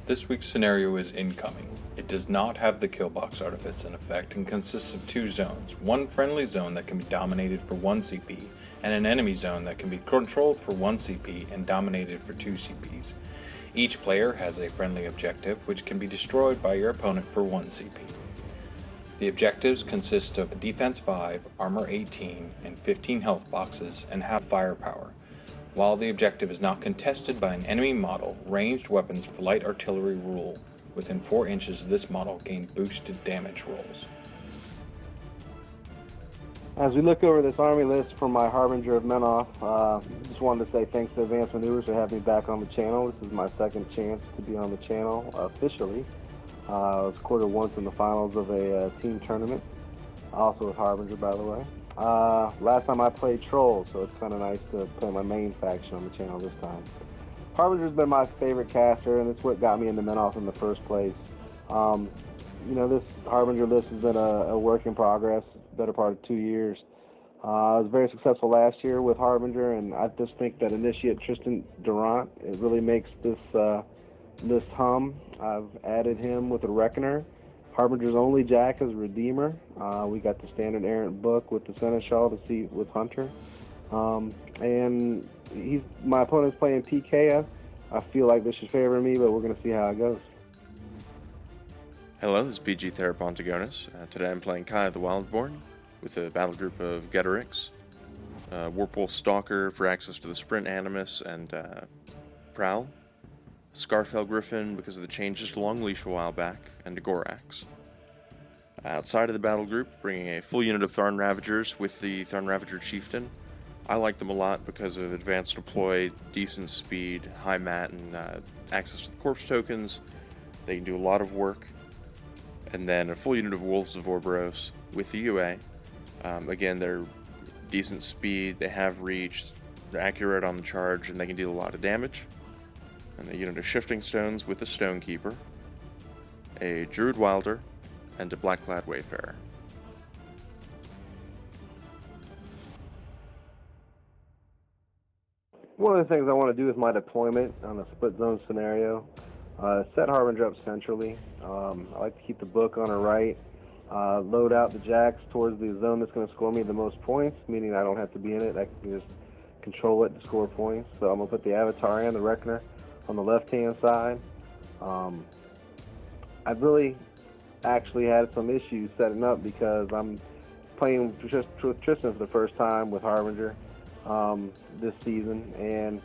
This week's scenario is incoming. It does not have the Killbox Artifice in effect and consists of two zones, one friendly zone that can be dominated for 1 CP, and an enemy zone that can be controlled for 1 CP and dominated for 2 CPs. Each player has a friendly objective which can be destroyed by your opponent for 1 CP. The objectives consist of Defense 5, Armor 18, and 15 health boxes and have firepower. While the objective is not contested by an enemy model, ranged weapons with light artillery rule within 4 inches of this model gain boosted damage rolls. As we look over this army list from my Harbinger of Menoth, just wanted to say thanks to Advanced Maneuvers for having me back on the channel. This is my second chance to be on the channel officially. I was quartered once in the finals of a team tournament, also with Harbinger, by the way. Last time I played Trolls, so it's kind of nice to play my main faction on the channel this time. Harbinger's been my favorite caster, and it's what got me into Menoth in the first place. You know, this Harbinger list has been a work in progress, better part of 2 years. I was very successful last year with Harbinger, and I just think that Initiate Tristan Durant, it really makes this list hum. I've added him with a Reckoner. Harbinger's only Jack is Redeemer. We got the standard Errant book with the Seneschal to see with Hunter. And my opponent's playing PK. I feel like this should favor me, but we're going to see how it goes. Hello, this is PG-Theripontigonus. Today I'm playing Kaya the Wildborne with a battle group of Ghetorix, Warpwolf Stalker for access to the Sprint Animus and Prowl, Scarsfell Griffon because of the changes to Long Leash a while back, and a Gorax. Outside of the battle group, bringing a full unit of Tharn Ravagers with the Tharn Ravager Chieftain. I like them a lot because of advanced deploy, decent speed, high mat, and access to the corpse tokens. They can do a lot of work. And then a full unit of Wolves of Orboros with the UA. Again, they're decent speed, they have reach, they're accurate on the charge, and they can deal a lot of damage. And a unit of Shifting Stones with a Stonekeeper, a Druid Wilder, and a Blackclad Wayfarer. One of the things I want to do with my deployment on a split zone scenario, set Harbinger up centrally. I like to keep the book on the right, load out the jacks towards the zone that's going to score me the most points, meaning I don't have to be in it. I can just control it to score points. So I'm going to put the Avatar and the Reckoner on the left-hand side. I've really actually had some issues setting up because I'm playing with Tristan for the first time with Harbinger this season, and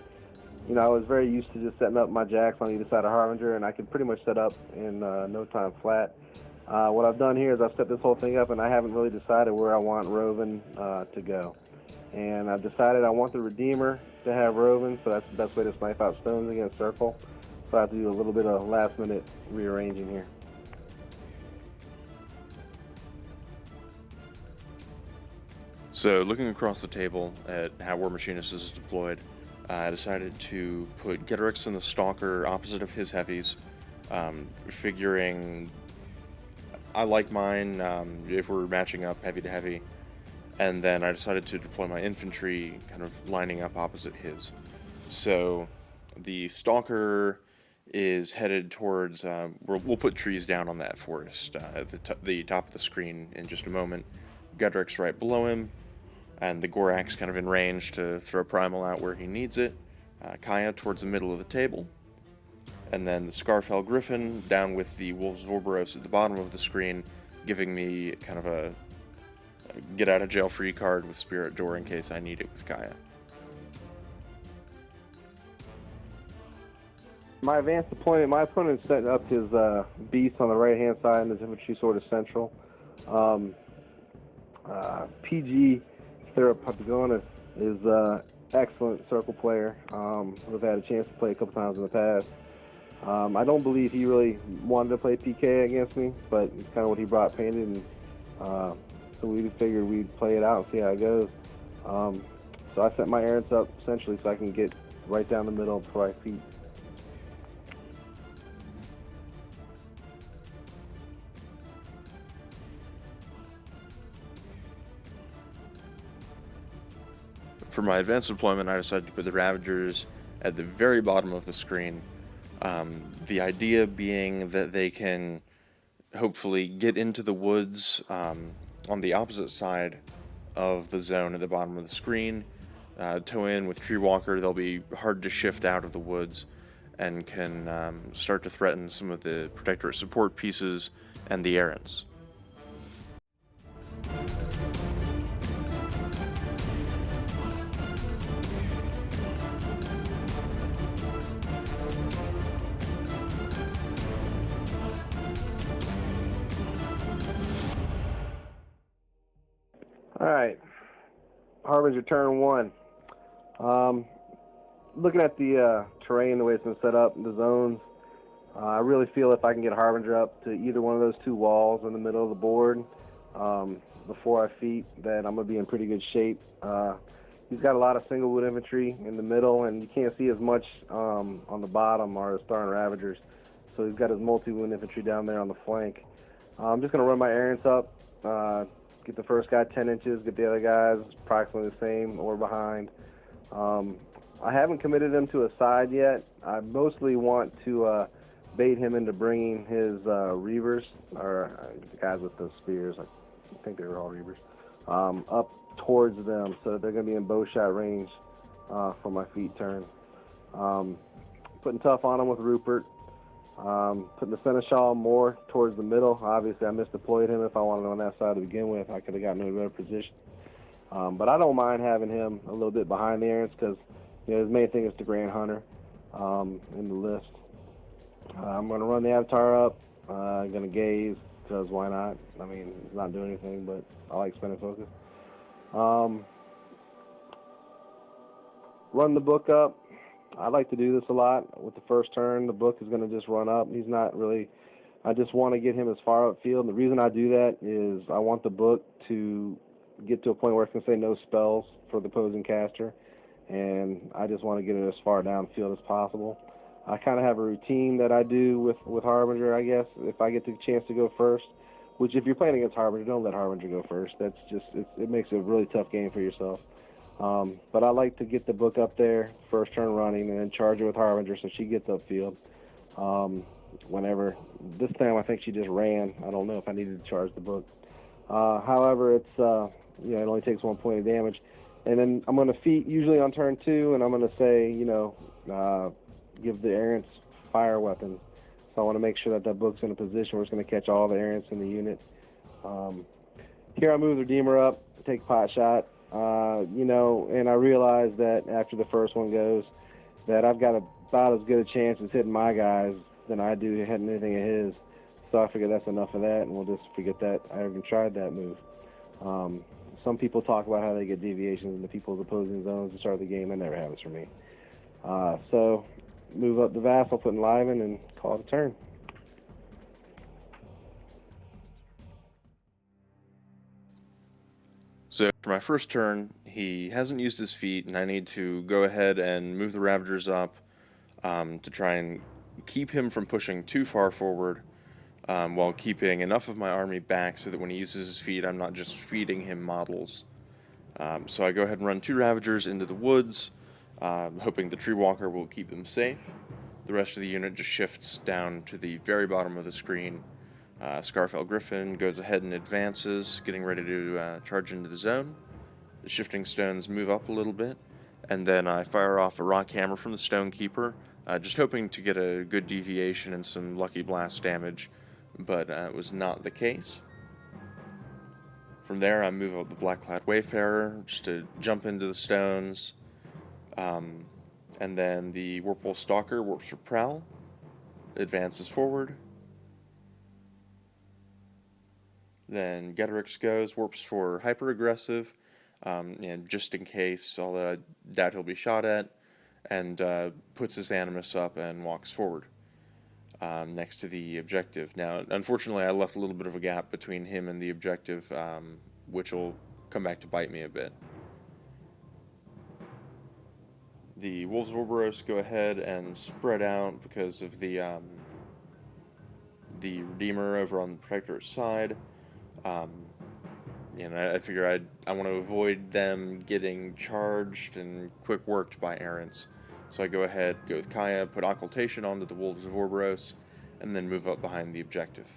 you know, I was very used to just setting up my jacks on either side of Harbinger, and I could pretty much set up in no time flat. What I've done here is I've set this whole thing up, and I haven't really decided where I want Rhoven to go. And I've decided I want the Redeemer to have Rhoven, so that's the best way to snipe out stones against Circle. So I have to do a little bit of last-minute rearranging here. So, looking across the table at how Warmachine Hordes is deployed, I decided to put Ghetorix and the Stalker opposite of his heavies, figuring I like mine if we're matching up heavy to heavy, and then I decided to deploy my infantry kind of lining up opposite his. So the Stalker is headed towards, we'll put trees down on that forest at the top of the screen in just a moment. Ghetorix right below him, and the Gorax kind of in range to throw Primal out where he needs it. Kaya towards the middle of the table. And then the Scarsfell Griffon down with the Wolves of Orboros at the bottom of the screen, giving me kind of a get-out-of-jail-free card with Spirit Door in case I need it with Kaya. My advanced deployment, my opponent set up his beast on the right-hand side and his infantry sort of central. PG-Theripontigonus is excellent circle player. We've had a chance to play a couple times in the past. I don't believe he really wanted to play PK against me, but it's kind of what he brought painted, and so we figured we'd play it out and see how it goes. So I set my Errants up essentially so I can get right down the middle before I feet. For my advanced deployment, I decided to put the Ravagers at the very bottom of the screen, The idea being that they can hopefully get into the woods on the opposite side of the zone at the bottom of the screen, tow in with Tree Walker. They'll be hard to shift out of the woods and can start to threaten some of the Protectorate support pieces and the Errants. Alright, Harbinger turn 1. Looking at the terrain, the way it's been set up, the zones, I really feel if I can get Harbinger up to either one of those two walls in the middle of the board before I feet, then I'm going to be in pretty good shape. He's got a lot of single wood infantry in the middle, and you can't see as much on the bottom are his Tharn Ravagers. So he's got his multi-wound infantry down there on the flank. I'm just going to run my Errants up. Get the first guy 10 inches, get the other guys approximately the same or behind. I haven't committed him to a side yet. I mostly want to bait him into bringing his Reavers, or the guys with the spears, I think they were all Reavers, up towards them so that they're going to be in bow shot range for my feet turn. Putting tough on him with Rupert. Putting the Seneschal more towards the middle. Obviously, I misdeployed him. If I wanted him on that side to begin with, I could have gotten in a better position. But I don't mind having him a little bit behind the Errants because his main thing is the Grand Hunter in the list. I'm going to run the Avatar up. I'm going to gaze because why not? I mean, it's not doing anything, but I like spending focus. Run the book up. I like to do this a lot. With the first turn, the book is going to just run up. He's not really... I just want to get him as far upfield. And the reason I do that is I want the book to get to a point where it's going to say no spells for the opposing caster. And I just want to get it as far downfield as possible. I kind of have a routine that I do with Harbinger, I guess, if I get the chance to go first. Which, if you're playing against Harbinger, don't let Harbinger go first. That's just... It makes it a really tough game for yourself. But I like to get the book up there, first turn running, and then charge her with Harbinger so she gets upfield. Whenever. This time I think she just ran. I don't know if I needed to charge the book. However, it's it only takes 1 point of damage. And then I'm going to feet usually on turn 2, and I'm going to say, give the Errants fire weapons. So I want to make sure that that book's in a position where it's going to catch all the Errants in the unit. Here I move the Redeemer up, take pot shot. And I realize that after the first one goes, that I've got about as good a chance as hitting my guys than I do hitting anything of his. So I figure that's enough of that, and we'll just forget that I even tried that move. Some people talk about how they get deviations into people's opposing zones to start the game. That never happens for me. So move up the Vassal, put Enliven, and call it a turn. So for my first turn, he hasn't used his feet, and I need to go ahead and move the Ravagers up to try and keep him from pushing too far forward while keeping enough of my army back so that when he uses his feet, I'm not just feeding him models. So I go ahead and run 2 Ravagers into the woods, hoping the Tree Walker will keep them safe. The rest of the unit just shifts down to the very bottom of the screen. Scarsfell Griffon goes ahead and advances, getting ready to charge into the zone. The shifting stones move up a little bit, and then I fire off a rock hammer from the Stonekeeper, just hoping to get a good deviation and some lucky blast damage, but it was not the case. From there, I move up the Blackclad Wayfarer just to jump into the stones, and then the Whirlpool Stalker warps for Prowl, advances forward. Then Ghetorix goes, warps for hyper-aggressive, just in case, although I doubt he'll be shot at, and puts his Animus up and walks forward next to the objective. Now, unfortunately, I left a little bit of a gap between him and the objective, which will come back to bite me a bit. The Wolves of Orboros go ahead and spread out because of the Redeemer over on the Protectorate side. I figure I want to avoid them getting charged and quick worked by Errants. So I go ahead, go with Kaya, put Occultation onto the Wolves of Orboros, and then move up behind the objective.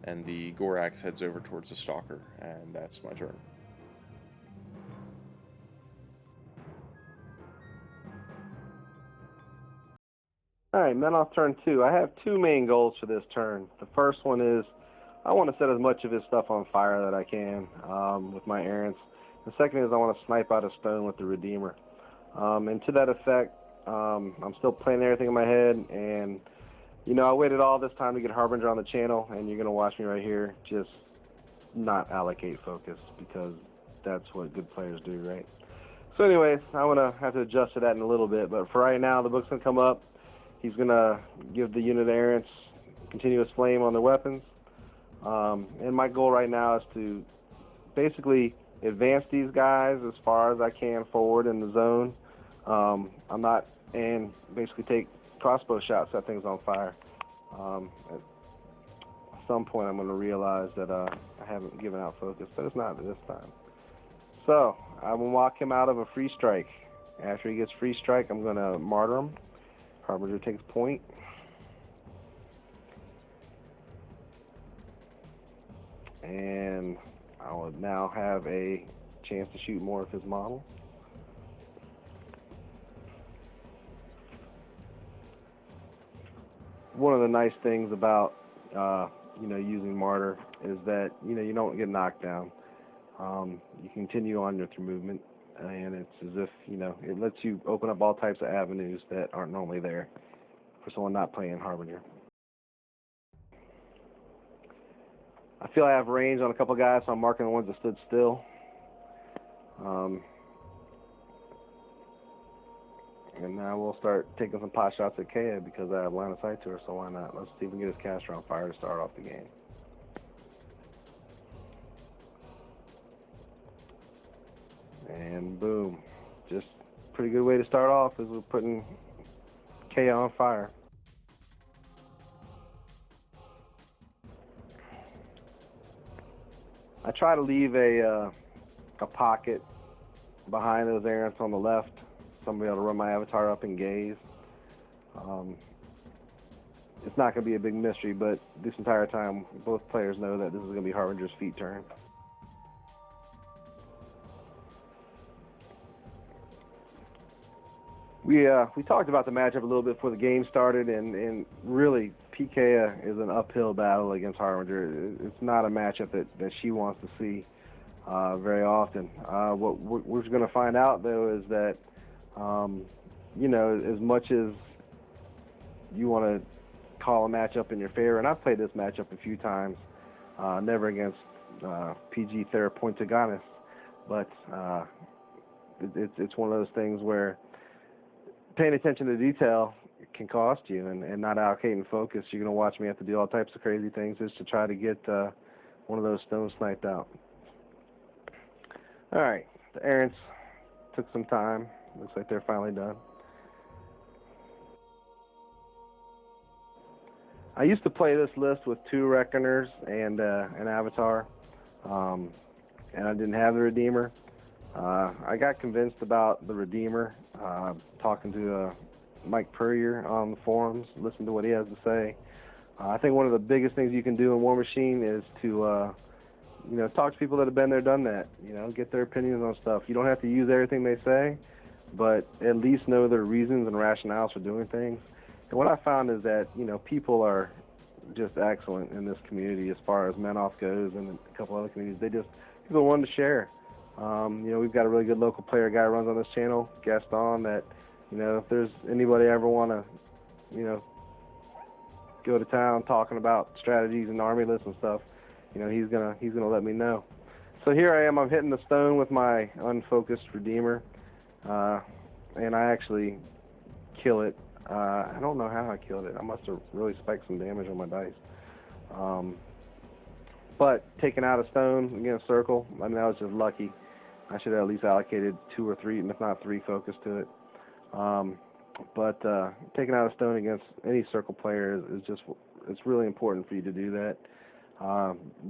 And the Gorax heads over towards the Stalker, and that's my turn. Alright, Menoth turn 2. I have two main goals for this turn. The first one is I want to set as much of his stuff on fire that I can with my Errants. The second is I want to snipe out a stone with the Redeemer. And to that effect, I'm still planning everything in my head, and you know, I waited all this time to get Harbinger on the channel, and you're going to watch me right here just not allocate focus, because that's what good players do, right? So anyways, I'm going to have to adjust to that in a little bit, but for right now, the book's going to come up. He's going to give the unit of Errants continuous flame on their weapons. And my goal right now is to basically advance these guys as far as I can forward in the zone. And basically take crossbow shots, set things on fire. At some point I'm going to realize that I haven't given out focus, but it's not this time. So I will walk him out of a free strike. After he gets free strike, I'm going to martyr him. Harbinger takes point. And I will now have a chance to shoot more of his model. One of the nice things about you know, using martyr is that you don't get knocked down. You continue on your through movement, and it's as if it lets you open up all types of avenues that aren't normally there for someone not playing Harbinger. I feel I have range on a couple guys, so I'm marking the ones that stood still. And now we'll start taking some pot shots at Kaya because I have line of sight to her, so why not? Let's see if we can get his caster on fire to start off the game. And boom. Just pretty good way to start off is we're putting Kaya on fire. I try to leave a pocket behind those Errants on the left. Somebody able to run my avatar up and gaze. It's not going to be a big mystery, but this entire time, both players know that this is going to be Harbinger's feet turn. We talked about the matchup a little bit before the game started, and really, PK is an uphill battle against Harbinger. It's not a matchup that she wants to see very often. What we're going to find out, though, is that as much as you want to call a matchup in your favor, and I've played this matchup a few times, never against PG-Theripontigonus, but it's one of those things where paying attention to detail can cost you, and not allocating focus. You're going to watch me have to do all types of crazy things just to try to get one of those stones sniped out. Alright, the Errants took some time. Looks like they're finally done. I used to play this list with 2 Reckoners and an Avatar, and I didn't have the Redeemer. I got convinced about the Redeemer, talking to Mike Purrier on the forums, listen to what he has to say. I think one of the biggest things you can do in Warmachine is to talk to people that have been there, done that. Get their opinions on stuff. You don't have to use everything they say, but at least know their reasons and rationales for doing things. And what I found is that, people are just excellent in this community as far as Menoth goes, and a couple other communities. People want to share. We've got a really good local player guy who runs on this channel, Gaston, that, if there's anybody ever want to, go to town talking about strategies and army lists and stuff, he's gonna let me know. So here I am. I'm hitting the stone with my unfocused Redeemer, and I actually kill it. I don't know how I killed it. I must have really spiked some damage on my dice. But taking out a stone against circle, I mean, that was just lucky. I should have at least allocated 2 or 3, and if not 3, focus to it. But taking out a stone against any circle player it's really important for you to do that.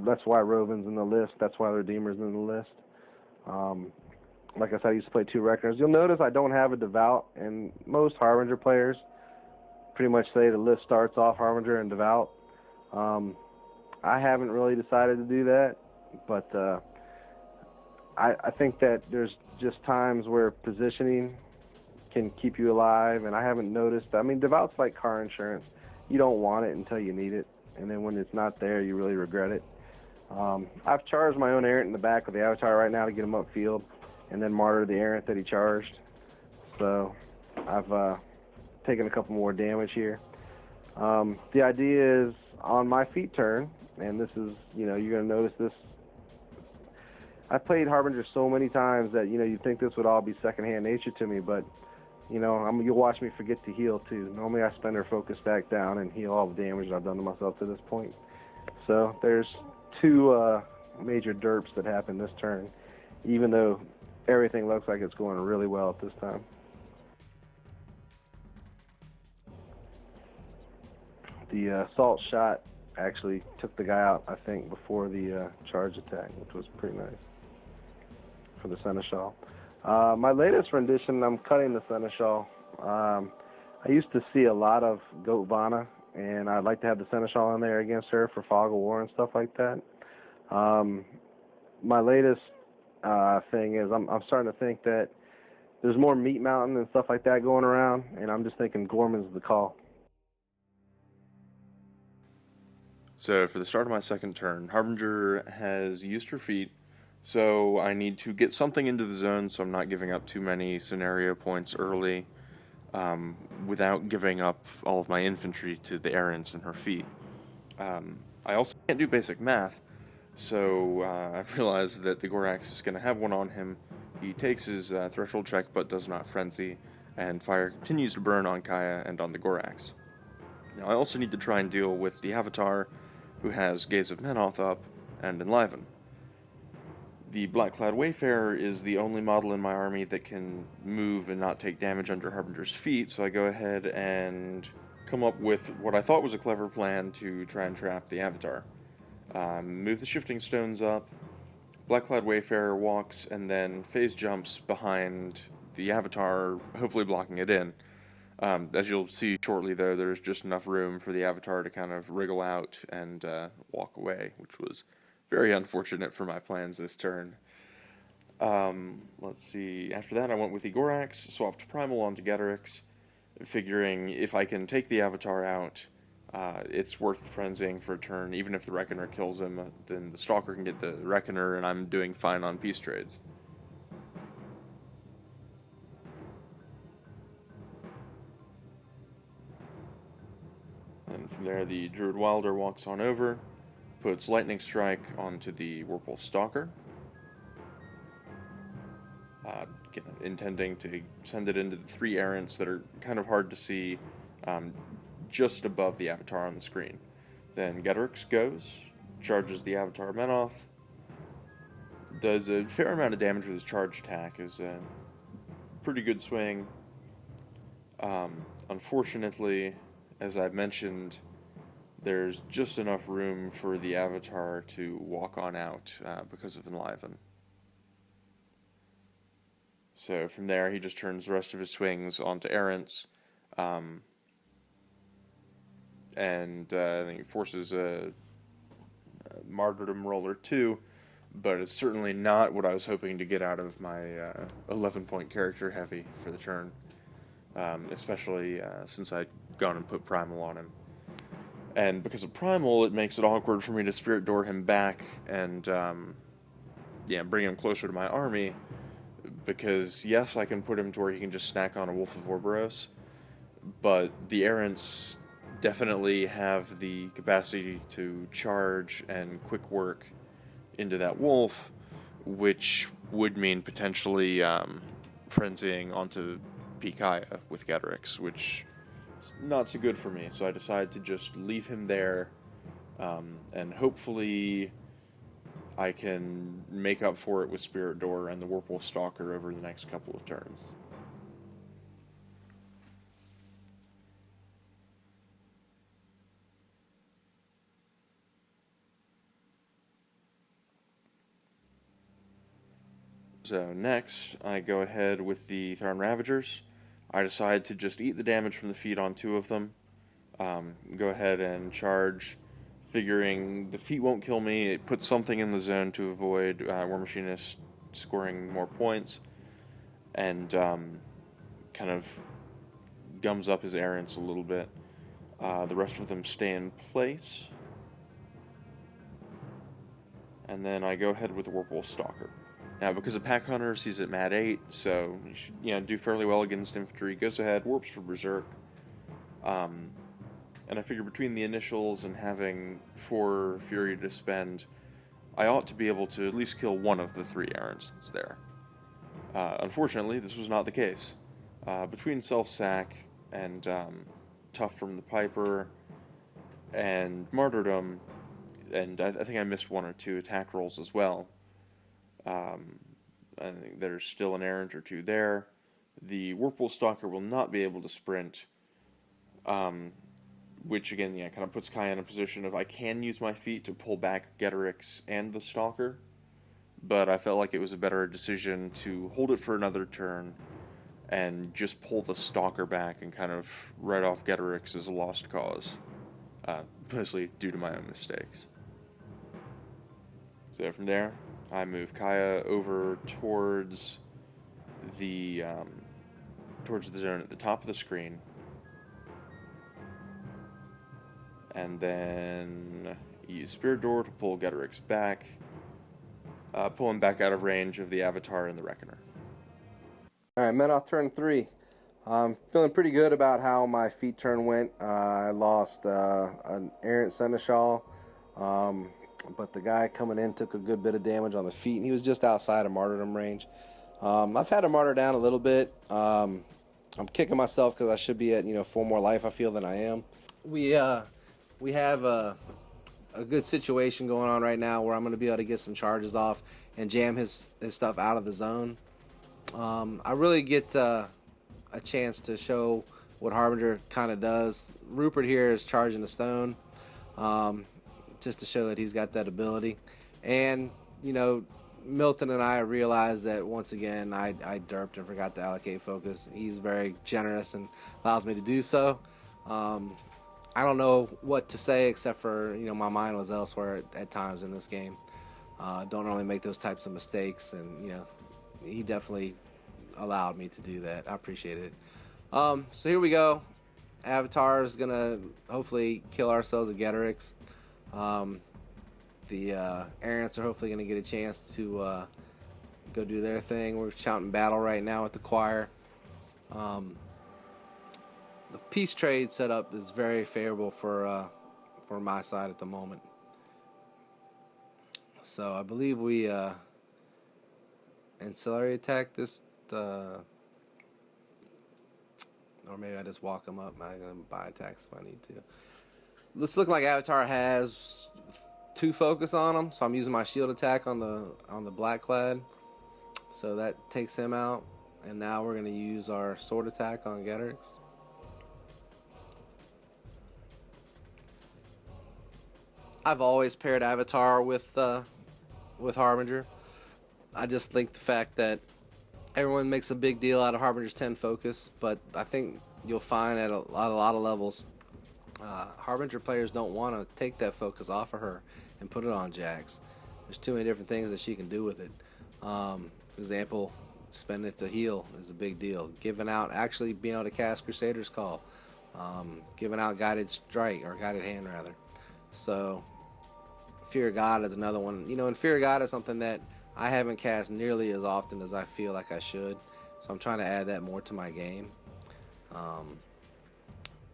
That's why Rhoven's in the list. That's why the Redeemer's in the list. like I said, I used to play 2 Reckoners. You'll notice I don't have a Devout, and most Harbinger players pretty much say the list starts off Harbinger and Devout. I haven't really decided to do that, but I think that there's just times where positioning can keep you alive, and I haven't noticed. I mean, Devout's like car insurance. You don't want it until you need it, and then when it's not there, you really regret it. I've charged my own Errant in the back of the Avatar right now to get him upfield, and then martyr the Errant that he charged. So I've taken a couple more damage here. The idea is on my feet turn, and this is, you're going to notice this. I've played Harbinger so many times that, you'd think this would all be secondhand nature to me, but, you'll watch me forget to heal, too. Normally I spend her focus back down and heal all the damage that I've done to myself to this point. So there's 2 major derps that happen this turn, even though everything looks like it's going really well at this time. The assault shot actually took the guy out, I think, before the charge attack, which was pretty nice for the Seneschal. My latest rendition, I'm cutting the Seneschal. I used to see a lot of Goat Vana, and I'd like to have the Seneschal in there against her for Fog of War and stuff like that. My latest thing is I'm starting to think that there's more Meat Mountain and stuff like that going around, and I'm just thinking Gorman's the call. So for the start of my second turn, Harbinger has used her feet, so I need to get something into the zone so I'm not giving up too many scenario points early without giving up all of my infantry to the Errants and her feet. I also can't do basic math, so I realized that the Gorax is going to have one on him. He takes his threshold check but does not frenzy, and fire continues to burn on Kaya and on the Gorax. Now I also need to try and deal with the Avatar, who has Gaze of Menoth up and Enliven. The Blackclad Wayfarer is the only model in my army that can move and not take damage under Harbinger's feet, so I go ahead and come up with what I thought was a clever plan to try and trap the Avatar. Move the shifting stones up, Blackclad Wayfarer walks and then phase jumps behind the Avatar, hopefully blocking it in. As you'll see shortly, though, there's just enough room for the Avatar to kind of wriggle out and walk away, which was very unfortunate for my plans this turn. Let's see. After that, I went with the Gorax, swapped Primal onto Ghetorix, figuring if I can take the Avatar out, it's worth frenzying for a turn. Even if the Reckoner kills him, then the Stalker can get the Reckoner, and I'm doing fine on peace trades. And from there, the Druid Wilder walks on over, puts Lightning Strike onto the Warpwolf Stalker, intending to send it into the 3 Errants that are kind of hard to see just above the Avatar on the screen. Then Ghetorix goes, charges the Avatar Menoth, does a fair amount of damage with his charge attack, is a pretty good swing. Unfortunately, as I've mentioned, there's just enough room for the Avatar to walk on out because of Enliven. So from there, he just turns the rest of his swings onto Errants, and I think he forces a Martyrdom Roller 2, but it's certainly not what I was hoping to get out of my 11-point character heavy for the turn, especially since I'd gone and put Primal on him. And because of Primal, it makes it awkward for me to Spirit Door him back and bring him closer to my army, because yes, I can put him to where he can just snack on a Wolf of Orboros, but the Errants definitely have the capacity to charge and quick work into that wolf, which would mean potentially frenzying onto Pikaya with Ghetorix, which is not so good for me. So I decided to just leave him there, and hopefully I can make up for it with Spirit Door and the Warpwolf Stalker over the next couple of turns. So next, I go ahead with the Tharn Ravagers. I decide to just eat the damage from the feet on 2 of them. Go ahead and charge, figuring the feet won't kill me. It puts something in the zone to avoid Warmachine scoring more points, and kind of gums up his Errants a little bit. The rest of them stay in place. And then I go ahead with the Warpwolf Stalker. Now, because of Pack Hunters, he's at Mat 8, so he should do fairly well against infantry. Goes ahead, warps for Berserk. And I figure between the initials and having 4 Fury to spend, I ought to be able to at least kill one of the 3 Errants that's there. Unfortunately, this was not the case. Between Self-Sack and Tough from the Piper and Martyrdom, and I think I missed 1 or 2 attack rolls as well. I think there's still an errant or 2 there. The Warpwolf Stalker will not be able to sprint, which again, kind of puts Kai in a position of I can use my feet to pull back Ghetorix and the Stalker, but I felt like it was a better decision to hold it for another turn and just pull the Stalker back and kind of write off Ghetorix as a lost cause, mostly due to my own mistakes. So from there, I move Kaya over towards the zone at the top of the screen, and then use Spirit Door to pull Ghetorix back, pull him back out of range of the Avatar and the Reckoner. Alright, Menoth turn 3. I'm feeling pretty good about how my feet turn went. I lost an Errant Seneschal, but the guy coming in took a good bit of damage on the feet, and he was just outside of martyrdom range. I've had to martyr down a little bit. I'm kicking myself because I should be at 4 more life, I feel, than I am. We have a good situation going on right now where I'm going to be able to get some charges off and jam his stuff out of the zone. I really get a chance to show what Harbinger kind of does. Rupert here is charging the stone, just to show that he's got that ability. And, Milton and I realized that once again I derped and forgot to allocate focus. He's very generous and allows me to do so. I don't know what to say except for, my mind was elsewhere at times in this game. Don't normally make those types of mistakes, and, he definitely allowed me to do that. I appreciate it. So here we go. Avatar is going to hopefully kill ourselves at Ghetorix. The Errants are hopefully going to get a chance to go do their thing. We're shouting battle right now with the choir. The peace trade setup is very favorable for my side at the moment. So I believe we ancillary attack this, or maybe I just walk them up. I'm going to buy attacks if I need to. This looks like Avatar has 2 focus on him, so I'm using my shield attack on the Blackclad, so that takes him out. And now we're going to use our sword attack on Ghetorix. I've always paired Avatar with Harbinger. I just think the fact that everyone makes a big deal out of Harbinger's 10 focus, but I think you'll find at a lot of levels, Harbinger players don't want to take that focus off of her and put it on Jax. There's too many different things that she can do with it. For example, spending it to heal is a big deal. Actually being able to cast Crusader's Call. Giving out Guided Strike, or Guided Hand rather. So, Fear of God is another one. And Fear of God is something that I haven't cast nearly as often as I feel like I should. So I'm trying to add that more to my game.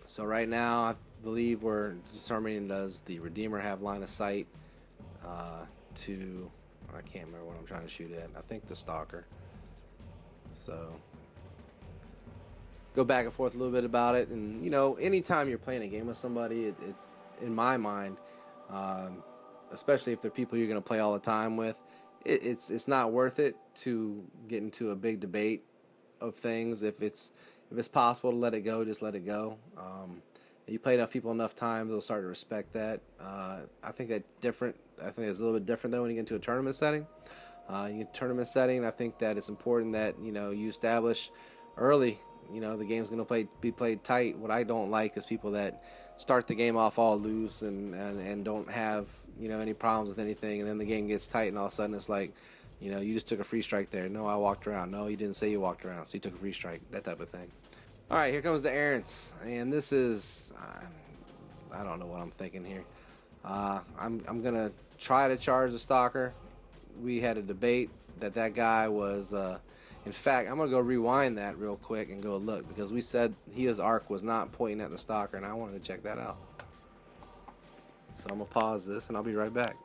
So right now, I believe we're determining, does the Redeemer have line of sight to, I can't remember what I'm trying to shoot at. I think the Stalker. So go back and forth a little bit about it. And, anytime you're playing a game with somebody, it's in my mind, especially if they're people you're going to play all the time with, it's not worth it to get into a big debate of things. If it's possible to let it go, just let it go. You play enough people enough times, they'll start to respect that. I think that's different. I think it's a little bit different though when you get into a tournament setting. In tournament setting, I think that it's important that you establish early. The game's going to be played tight. What I don't like is people that start the game off all loose and don't have any problems with anything, and then the game gets tight, and all of a sudden it's like, you just took a free strike there. No, I walked around. No, you didn't say you walked around, so you took a free strike. That type of thing. All right, here comes the Errants, and this is I don't know what I'm thinking here. I'm gonna try to charge the Stalker. We had a debate that guy was. In fact, I'm gonna go rewind that real quick and go look, because we said his arc was not pointing at the Stalker, and I wanted to check that out. So I'm gonna pause this, and I'll be right back.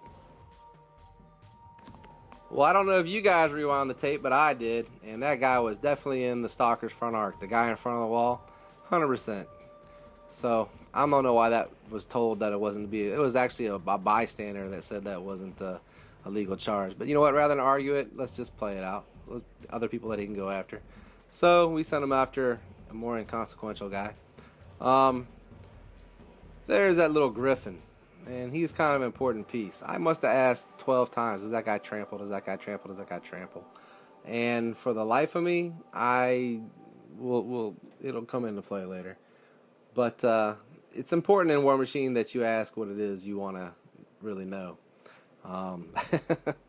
Well, I don't know if you guys rewound the tape, but I did, and that guy was definitely in the Stalker's front arc. The guy in front of the wall, 100%. So I don't know why that was told that it wasn't to be. It was actually a bystander that said that wasn't a legal charge. But you know what? Rather than argue it, let's just play it out. Other people that he can go after. So we sent him after a more inconsequential guy. There's that little Griffon, and he's kind of an important piece. I must have asked 12 times, does that guy trample? Does that guy trample? Does that guy trample? And for the life of me, it'll come into play later. But it's important in Warmachine that you ask what it is you want to really know.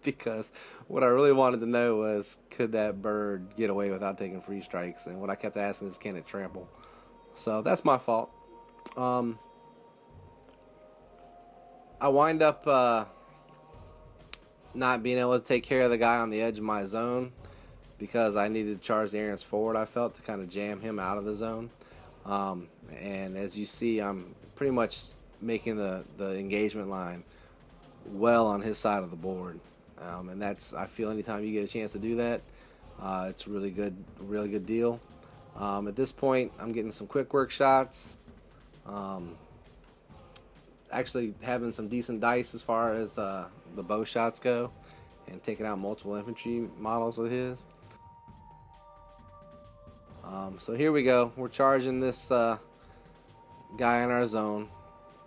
Because what I really wanted to know was, could that bird get away without taking free strikes? And what I kept asking is, can it trample? So that's my fault. I wind up not being able to take care of the guy on the edge of my zone, because I needed to charge the Errants forward, I felt, to kind of jam him out of the zone. And as you see, I'm pretty much making the engagement line well on his side of the board, and that's, I feel, anytime you get a chance to do that, it's a really good deal. At this point, I'm getting some quick work shots, actually having some decent dice as far as the bow shots go, and taking out multiple infantry models of his. So here we go. We're charging this guy in our zone.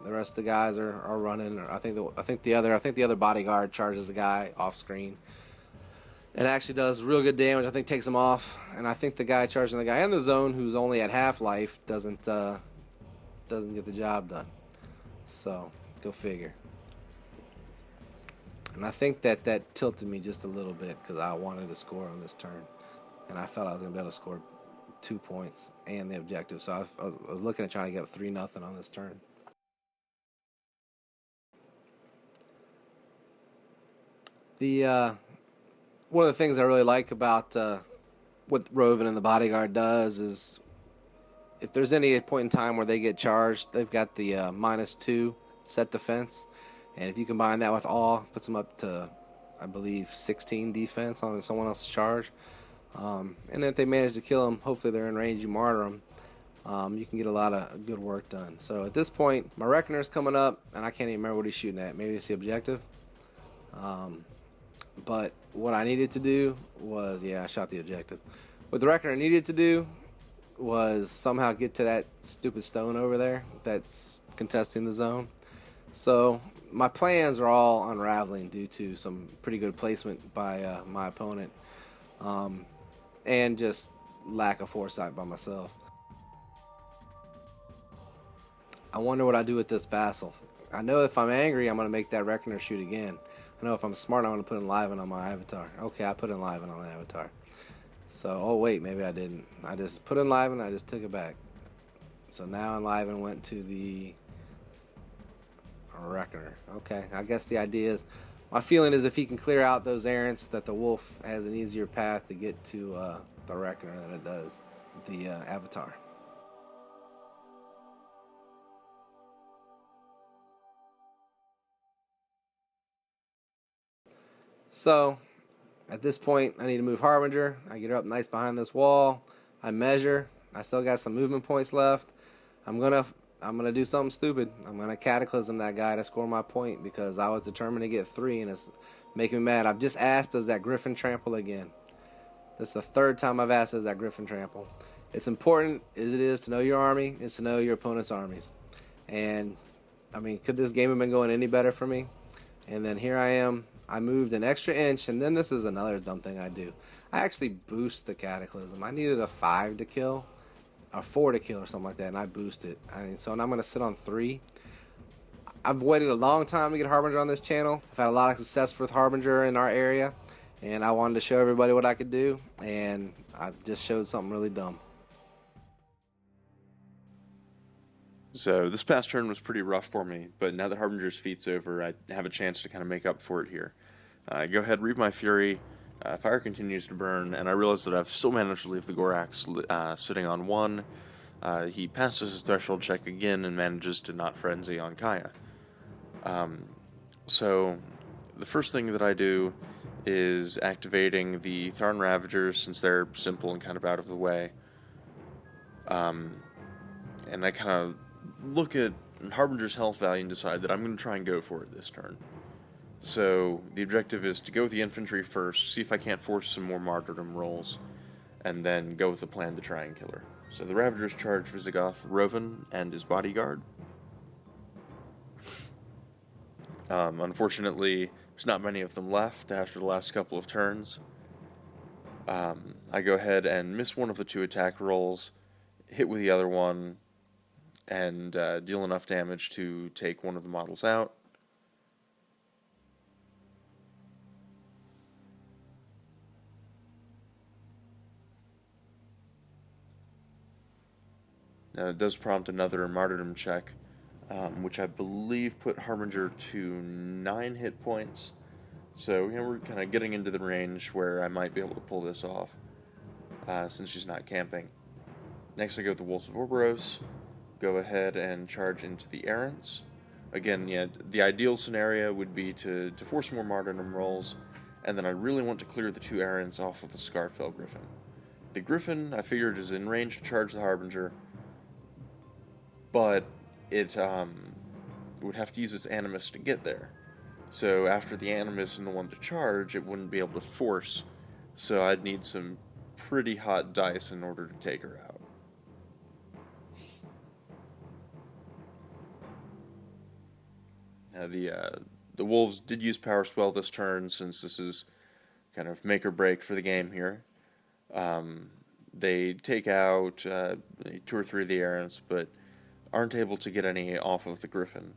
The rest of the guys are running. I think the other bodyguard charges the guy off screen, and actually does real good damage. I think takes him off, and I think the guy charging the guy in the zone, who's only at half life, doesn't get the job done. So go figure. And I think that tilted me just a little bit, because I wanted to score on this turn, and I felt I was gonna be able to score 2 points and the objective. So I was looking at trying to get up 3-0 on this turn. One of the things I really like about what Rhoven and the Bodyguard does is, if there's any point in time where they get charged, they've got the -2 set defense, and if you combine that with awe, puts them up to, I believe, 16 defense on someone else's charge. And if they manage to kill them, hopefully they're in range, you martyr them. You can get a lot of good work done. So at this point, my Reckoner's coming up, and I can't even remember what he's shooting at. Maybe it's the objective. But what I needed to do was, I shot the objective. What the Reckoner needed to do was somehow get to that stupid stone over there that's contesting the zone. So my plans are all unraveling due to some pretty good placement by my opponent, and just lack of foresight by myself. I wonder what I do with this Vassal. I know if I'm angry, I'm going to make that Reckoner shoot again. I know if I'm smart, I'm going to put Enliven on my avatar. Okay, I put Enliven on the avatar. So, oh wait, maybe I didn't. I just put Enliven, I just took it back. So now Enliven went to the Reckoner. Okay, I guess the idea is, my feeling is if he can clear out those Errants, that the Wolf has an easier path to get to the Reckoner than it does the avatar. So, at this point, I need to move Harbinger. I get her up nice behind this wall. I measure. I still got some movement points left. I'm gonna do something stupid. I'm gonna Cataclysm that guy to score my point, because I was determined to get 3, and it's making me mad. I've just asked, does that Griffon trample again? This is the 3rd time I've asked, does that Griffon trample? It's important as it is to know your army, is to know your opponent's armies. And I mean, could this game have been going any better for me? And then here I am. I moved an extra inch, and then this is another dumb thing I do. I actually boost the Cataclysm. I needed a 5 to kill, or 4 to kill, or something like that, and I boost it. I mean, so now I'm going to sit on 3. I've waited a long time to get Harbinger on this channel. I've had a lot of success with Harbinger in our area, and I wanted to show everybody what I could do, and I just showed something really dumb. So this past turn was pretty rough for me, but now that Harbinger's feat's over, I have a chance to kind of make up for it here. Go ahead, read my Fury. Fire continues to burn, and I realize that I've still managed to leave the Gorax sitting on 1. He passes his threshold check again and manages to not frenzy on Kaya. So the first thing that I do is activating the Tharn Ravagers, since they're simple and kind of out of the way. And I kind of look at Harbinger's health value and decide that I'm going to try and go for it this turn. So the objective is to go with the infantry first, see if I can't force some more martyrdom rolls, and then go with the plan to try and kill her. So the Ravagers charge Visgoth, Rhoven, and his bodyguard. Unfortunately, there's not many of them left after the last couple of turns. I go ahead and miss one of the 2 attack rolls, hit with the other one, and deal enough damage to take one of the models out. Now it does prompt another martyrdom check, which I believe put Harbinger to 9 hit points. So we're kind of getting into the range where I might be able to pull this off, since she's not camping. Next I go with the Wolves of Orboros. Go ahead and charge into the Errants. Again, the ideal scenario would be to force more martyrdom rolls, and then I really want to clear the 2 Errants off of the Scarsfell Griffon. The Griffon, I figured, is in range to charge the Harbinger, but it would have to use its Animus to get there. So after the Animus and the one to charge, it wouldn't be able to force, so I'd need some pretty hot dice in order to take her out. Now the Wolves did use Power Spell this turn, since this is kind of make or break for the game here. They take out 2 or 3 of the Errants, but aren't able to get any off of the Griffon.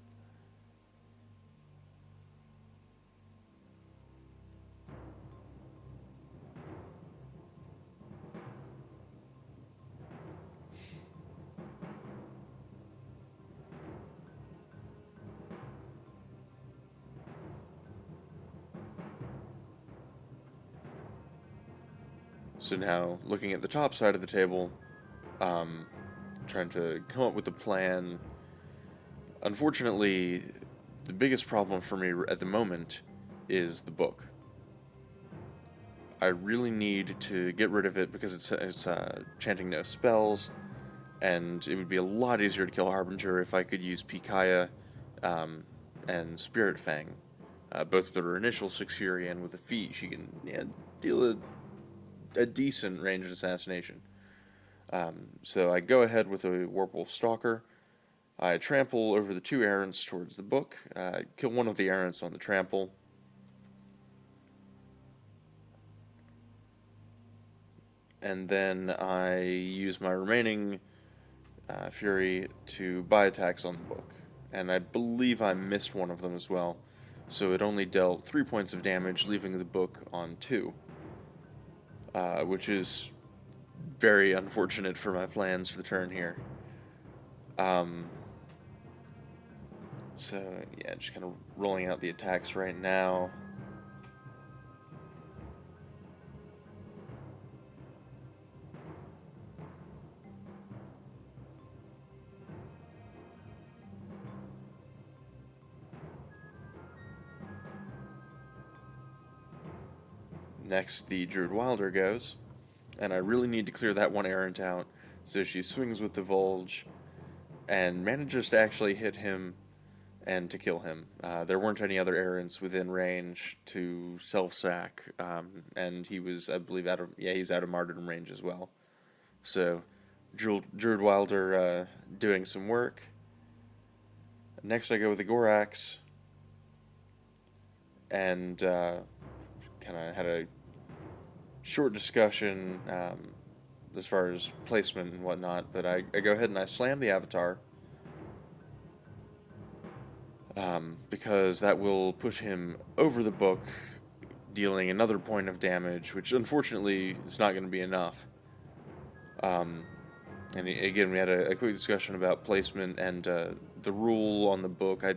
So now, looking at the top side of the table, trying to come up with a plan. Unfortunately, the biggest problem for me at the moment is the book. I really need to get rid of it because it's chanting no spells, and it would be a lot easier to kill Harbinger if I could use Pikaya and Spirit Fang. Both with her initial 6 Fury and with the feat, she can deal a decent ranged assassination. So I go ahead with a Warpwolf Stalker. I trample over the 2 Errants towards the book, kill one of the Errants on the trample, and then I use my remaining Fury to buy attacks on the book. And I believe I missed one of them as well, so it only dealt 3 points of damage, leaving the book on 2. Which is very unfortunate for my plans for the turn here. So, just kind of rolling out the attacks right now. Next, the Druid Wilder goes, and I really need to clear that one Errant out, so she swings with the Vulge, and manages to actually hit him and to kill him. There weren't any other Errants within range to self-sack, and he was, I believe, he's out of martyrdom range as well. So, Druid Wilder doing some work. Next I go with the Gorax, and kind of had a short discussion as far as placement and whatnot, but I go ahead and I slam the Avatar, because that will put him over the book, dealing another point of damage, which unfortunately is not going to be enough. And again, we had a quick discussion about placement and the rule on the book. I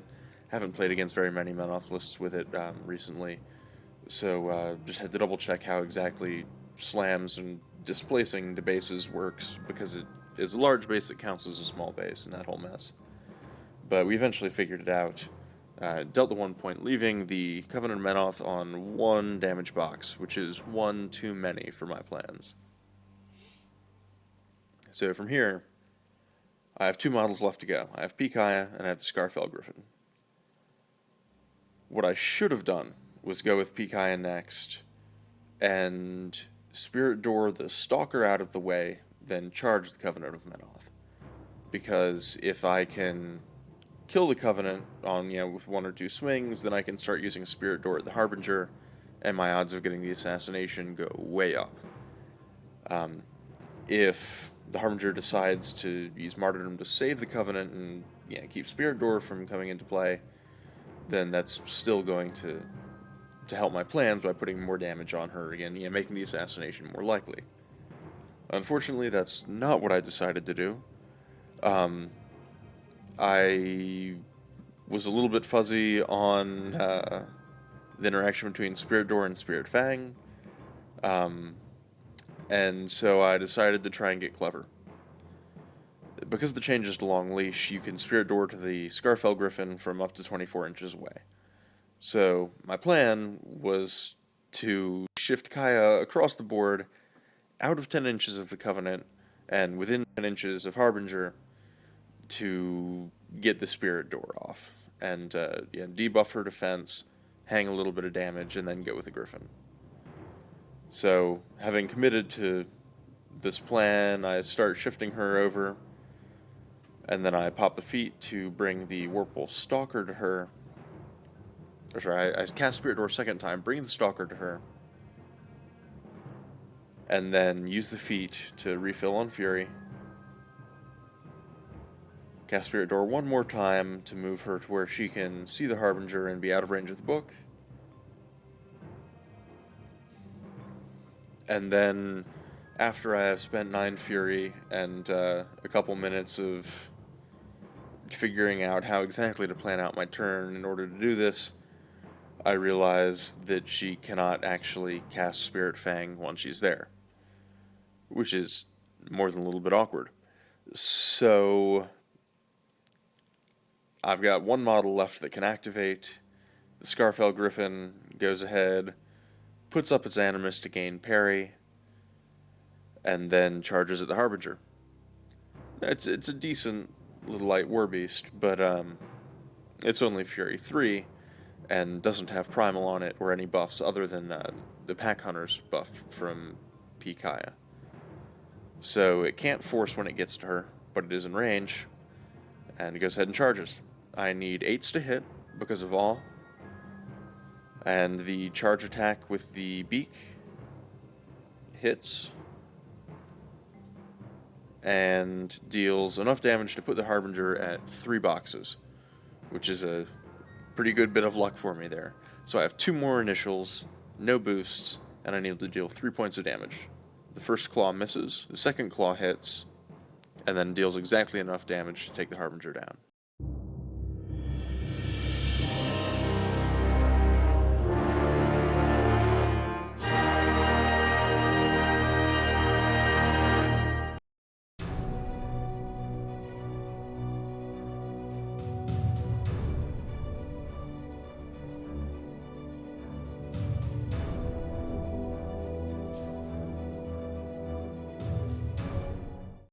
haven't played against very many Menoth lists with it recently, so just had to double check how exactly slams and displacing the bases works, because it is a large base that counts as a small base and that whole mess. But we eventually figured it out. Dealt the 1 point, leaving the Covenant of Menoth on 1 damage box, which is 1 too many for my plans. So from here, I have 2 models left to go. I have Pikaia and I have the Scarsfell Griffon. What I should have done was go with Pikaia next and Spirit Door the Stalker out of the way, then charge the Covenant of Menoth. Because if I can kill the Covenant on, with 1 or 2 swings, then I can start using Spirit Door at the Harbinger, and my odds of getting the assassination go way up. If the Harbinger decides to use Martyrdom to save the Covenant and keep Spirit Door from coming into play, then that's still going to help my plans by putting more damage on her again, making the assassination more likely. Unfortunately, that's not what I decided to do. I was a little bit fuzzy on the interaction between Spirit Door and Spirit Fang, and so I decided to try and get clever. Because the changes to Long Leash, you can Spirit Door to the Scarsfell Griffon from up to 24 inches away. So my plan was to shift Kaya across the board, out of 10 inches of the Covenant, and within 10 inches of Harbinger, to get the Spirit Door off, and debuff her defense, hang a little bit of damage, and then go with the Griffin. So, having committed to this plan, I start shifting her over, and then I pop the feat to bring the Warpwolf Stalker to her. Or sorry, I cast Spirit Door a second time, bring the Stalker to her, and then use the feat to refill on Fury. Cast Spirit Door one more time to move her to where she can see the Harbinger and be out of range of the book. And then, after I have spent 9 Fury and a couple minutes of figuring out how exactly to plan out my turn in order to do this, I realize that she cannot actually cast Spirit Fang once she's there, which is more than a little bit awkward. So I've got 1 model left that can activate. The Scarsfell Griffon goes ahead, puts up its Animus to gain parry, and then charges at the Harbinger. It's a decent little light war beast, but it's only Fury 3, and doesn't have Primal on it or any buffs other than the Pack Hunter's buff from Pikaia. So it can't force when it gets to her, but it is in range, and it goes ahead and charges. I need 8s to hit because of all, and the charge attack with the beak hits and deals enough damage to put the Harbinger at 3 boxes, which is a pretty good bit of luck for me there. So I have 2 more initials, no boosts, and I need to deal 3 points of damage. The first claw misses, the second claw hits, and then deals exactly enough damage to take the Harbinger down.